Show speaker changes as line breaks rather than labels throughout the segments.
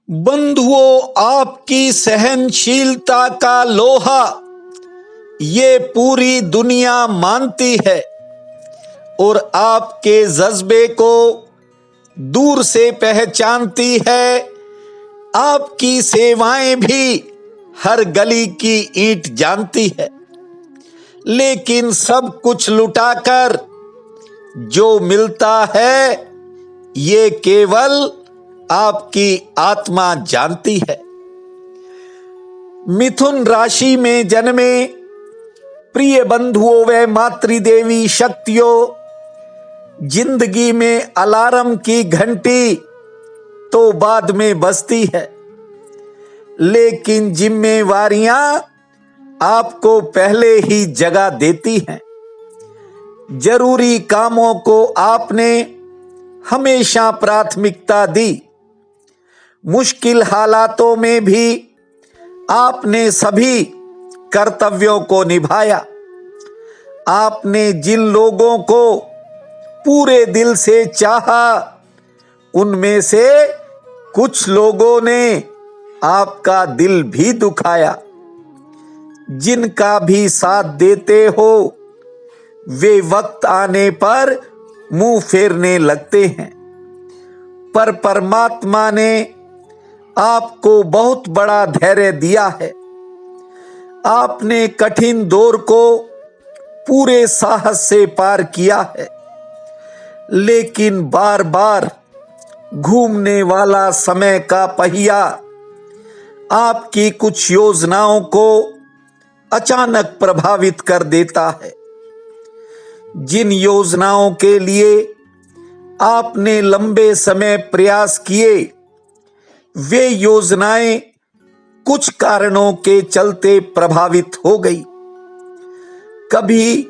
बंधुओं, आपकी सहनशीलता का लोहा ये पूरी दुनिया मानती है और आपके जज्बे को दूर से पहचानती है। आपकी सेवाएं भी हर गली की ईंट जानती है, लेकिन सब कुछ लुटाकर जो मिलता है ये केवल आपकी आत्मा जानती है। मिथुन राशि में जन्मे प्रिय बंधुओं व मातृदेवी शक्तियों, जिंदगी में अलार्म की घंटी तो बाद में बजती है, लेकिन जिम्मेवारियां आपको पहले ही जगा देती हैं। जरूरी कामों को आपने हमेशा प्राथमिकता दी। मुश्किल हालातों में भी आपने सभी कर्तव्यों को निभाया। आपने जिन लोगों को पूरे दिल से चाहा, उनमें से कुछ लोगों ने आपका दिल भी दुखाया। जिनका भी साथ देते हो वे वक्त आने पर मुंह फेरने लगते हैं, पर परमात्मा ने आपको बहुत बड़ा धैर्य दिया है। आपने कठिन दौर को पूरे साहस से पार किया है, लेकिन बार बार घूमने वाला समय का पहिया आपकी कुछ योजनाओं को अचानक प्रभावित कर देता है। जिन योजनाओं के लिए आपने लंबे समय प्रयास किए, वे योजनाएं कुछ कारणों के चलते प्रभावित हो गई। कभी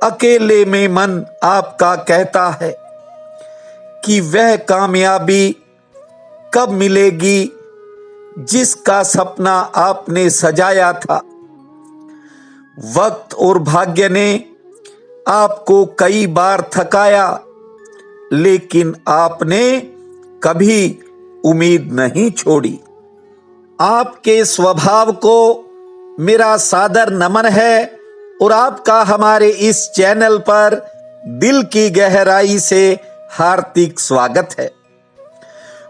अकेले में मन आपका कहता है कि वह कामयाबी कब मिलेगी जिसका सपना आपने सजाया था। वक्त और भाग्य ने आपको कई बार थकाया, लेकिन आपने कभी उम्मीद नहीं छोड़ी। आपके स्वभाव को मेरा सादर नमन है और आपका हमारे इस चैनल पर दिल की गहराई से हार्दिक स्वागत है।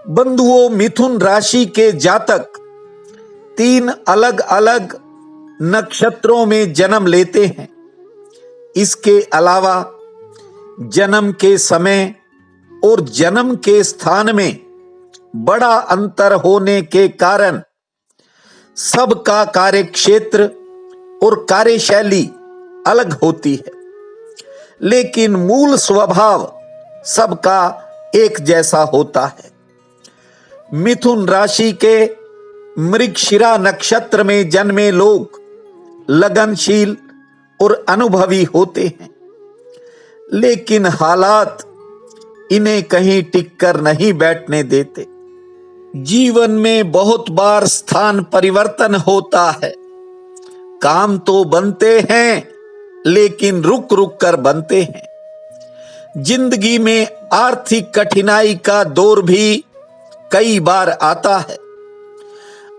बंधुओं, मिथुन राशि के जातक 3 अलग अलग नक्षत्रों में जन्म लेते हैं। इसके अलावा जन्म के समय और जन्म के स्थान में बड़ा अंतर होने के कारण सबका कार्यक्षेत्र और कार्यशैली अलग होती है, लेकिन मूल स्वभाव सबका एक जैसा होता है। मिथुन राशि के मृगशिरा नक्षत्र में जन्मे लोग लगनशील और अनुभवी होते हैं, लेकिन हालात इन्हें कहीं टिककर नहीं बैठने देते। जीवन में बहुत बार स्थान परिवर्तन होता है। काम तो बनते हैं, लेकिन रुक रुक कर बनते हैं। जिंदगी में आर्थिक कठिनाई का दौर भी कई बार आता है।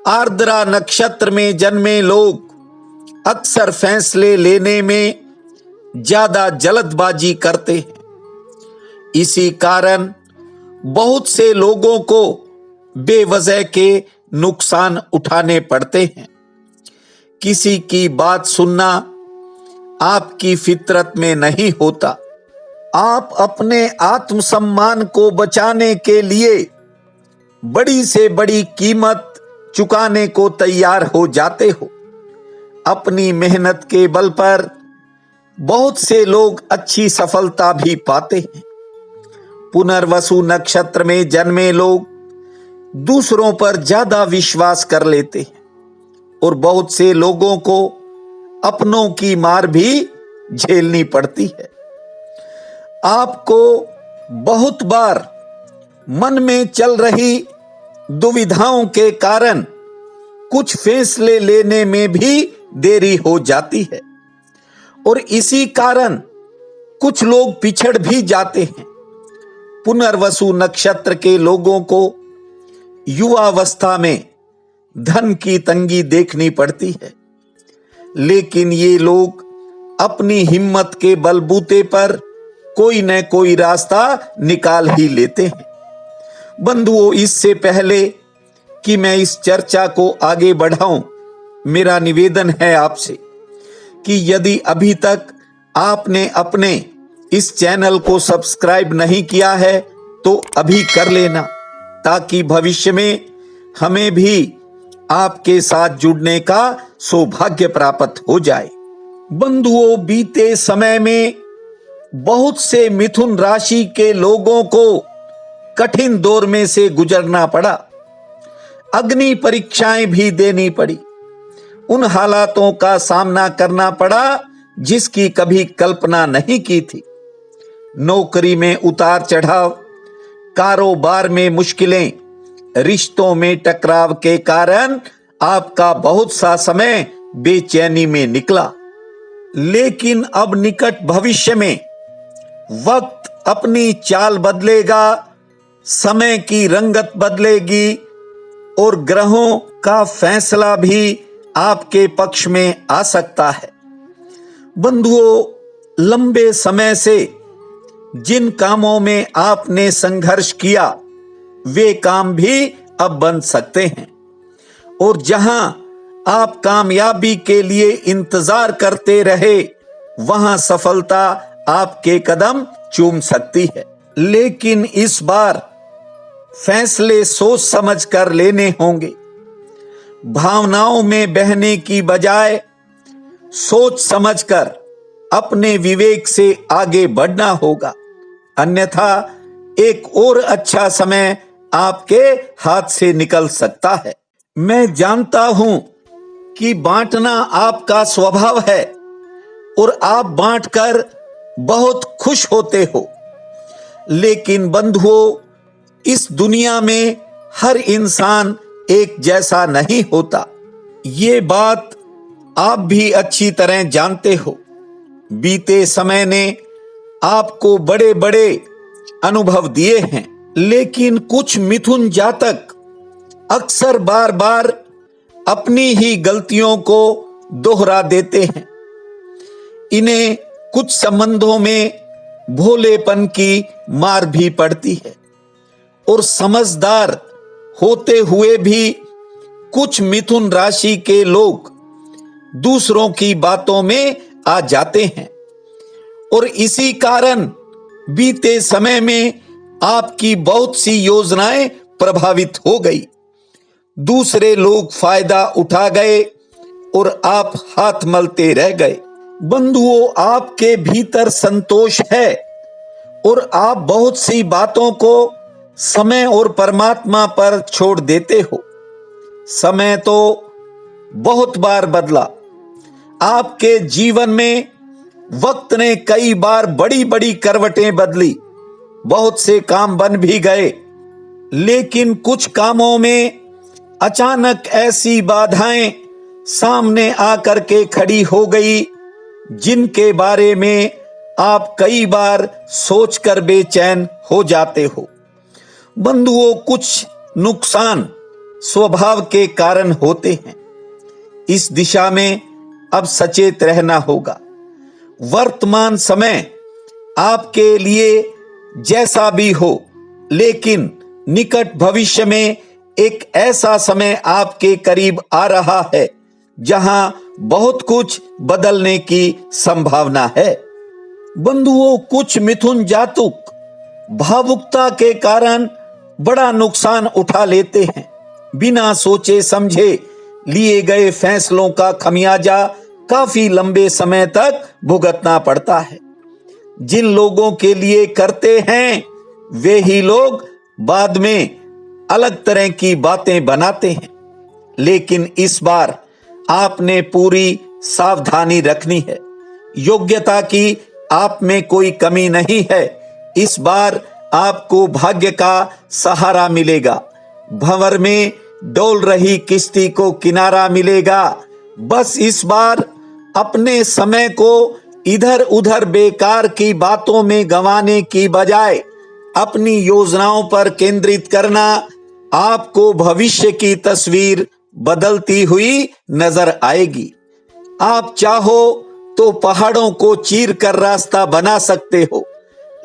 आर्द्रा नक्षत्र में जन्मे लोग अक्सर फैसले लेने में ज्यादा जल्दबाजी करते हैं। इसी कारण बहुत से लोगों को बेवजह के नुकसान उठाने पड़ते हैं। किसी की बात सुनना आपकी फितरत में नहीं होता। आप अपने आत्मसम्मान को बचाने के लिए बड़ी से बड़ी कीमत चुकाने को तैयार हो जाते हो। अपनी मेहनत के बल पर बहुत से लोग अच्छी सफलता भी पाते हैं। पुनर्वसु नक्षत्र में जन्मे लोग दूसरों पर ज्यादा विश्वास कर लेते हैं और बहुत से लोगों को अपनों की मार भी झेलनी पड़ती है। आपको बहुत बार मन में चल रही दुविधाओं के कारण कुछ फैसले लेने में भी देरी हो जाती है और इसी कारण कुछ लोग पिछड़ भी जाते हैं। पुनर्वसु नक्षत्र के लोगों को युवावस्था में धन की तंगी देखनी पड़ती है, लेकिन ये लोग अपनी हिम्मत के बलबूते पर कोई न कोई रास्ता निकाल ही लेते हैं। बंधुओं, इससे पहले कि मैं इस चर्चा को आगे बढ़ाऊं, मेरा निवेदन है आपसे कि यदि अभी तक आपने अपने इस चैनल को सब्सक्राइब नहीं किया है तो अभी कर लेना, ताकि भविष्य में हमें भी आपके साथ जुड़ने का सौभाग्य प्राप्त हो जाए। बंधुओं, बीते समय में बहुत से मिथुन राशि के लोगों को कठिन दौर में से गुजरना पड़ा, अग्नि परीक्षाएं भी देनी पड़ी, उन हालातों का सामना करना पड़ा जिसकी कभी कल्पना नहीं की थी। नौकरी में उतार चढ़ाव, कारोबार में मुश्किलें, रिश्तों में टकराव के कारण आपका बहुत सा समय बेचैनी में निकला। लेकिन अब निकट भविष्य में वक्त अपनी चाल बदलेगा, समय की रंगत बदलेगी और ग्रहों का फैसला भी आपके पक्ष में आ सकता है। बंधुओं, लंबे समय से जिन कामों में आपने संघर्ष किया वे काम भी अब बन सकते हैं, और जहां आप कामयाबी के लिए इंतजार करते रहे वहां सफलता आपके कदम चूम सकती है। लेकिन इस बार फैसले सोच समझ कर लेने होंगे। भावनाओं में बहने की बजाय सोच समझकर अपने विवेक से आगे बढ़ना होगा, अन्यथा एक और अच्छा समय आपके हाथ से निकल सकता है। मैं जानता हूं कि बांटना आपका स्वभाव है और आप बांटकर बहुत खुश होते हो, लेकिन बंधुओं, इस दुनिया में हर इंसान एक जैसा नहीं होता। ये बात आप भी अच्छी तरह जानते हो। बीते समय ने आपको बड़े बड़े अनुभव दिए हैं, लेकिन कुछ मिथुन जातक अक्सर बार बार अपनी ही गलतियों को दोहरा देते हैं। इन्हें कुछ संबंधों में भोलेपन की मार भी पड़ती है और समझदार होते हुए भी कुछ मिथुन राशि के लोग दूसरों की बातों में आ जाते हैं, और इसी कारण बीते समय में आपकी बहुत सी योजनाएं प्रभावित हो गई। दूसरे लोग फायदा उठा गए और आप हाथ मलते रह गए। बंधुओं, आपके भीतर संतोष है और आप बहुत सी बातों को समय और परमात्मा पर छोड़ देते हो। समय तो बहुत बार बदला, आपके जीवन में वक्त ने कई बार बड़ी बड़ी करवटें बदली, बहुत से काम बन भी गए, लेकिन कुछ कामों में अचानक ऐसी बाधाएं सामने आकर के खड़ी हो गई जिनके बारे में आप कई बार सोचकर बेचैन हो जाते हो। बंधुओं, कुछ नुकसान स्वभाव के कारण होते हैं। इस दिशा में अब सचेत रहना होगा। वर्तमान समय आपके लिए जैसा भी हो, लेकिन निकट भविष्य में एक ऐसा समय आपके करीब आ रहा है जहां बहुत कुछ बदलने की संभावना है। बंधुओं, कुछ मिथुन जातक भावुकता के कारण बड़ा नुकसान उठा लेते हैं। बिना सोचे समझे लिए गए फैसलों का खमियाजा काफी लंबे समय तक भुगतना पड़ता है। जिन लोगों के लिए करते हैं वे ही लोग बाद में अलग तरह की बातें बनाते हैं। लेकिन इस बार आपने पूरी सावधानी रखनी है। योग्यता की आप में कोई कमी नहीं है। इस बार आपको भाग्य का सहारा मिलेगा। भंवर में डोल रही किश्ती को किनारा मिलेगा। बस इस बार अपने समय को इधर उधर बेकार की बातों में गंवाने की बजाय अपनी योजनाओं पर केंद्रित करना आपको भविष्य की तस्वीर बदलती हुई नजर आएगी। आप चाहो तो पहाड़ों को चीर कर रास्ता बना सकते हो,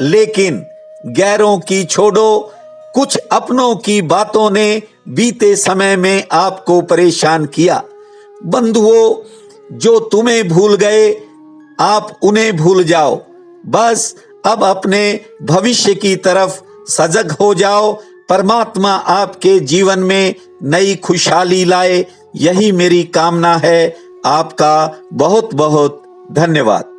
लेकिन गैरों की छोड़ो, कुछ अपनों की बातों ने बीते समय में आपको परेशान किया। बंधुओं, जो तुम्हें भूल गए आप उन्हें भूल जाओ। बस अब अपने भविष्य की तरफ सजग हो जाओ। परमात्मा आपके जीवन में नई खुशहाली लाए, यही मेरी कामना है। आपका बहुत बहुत धन्यवाद।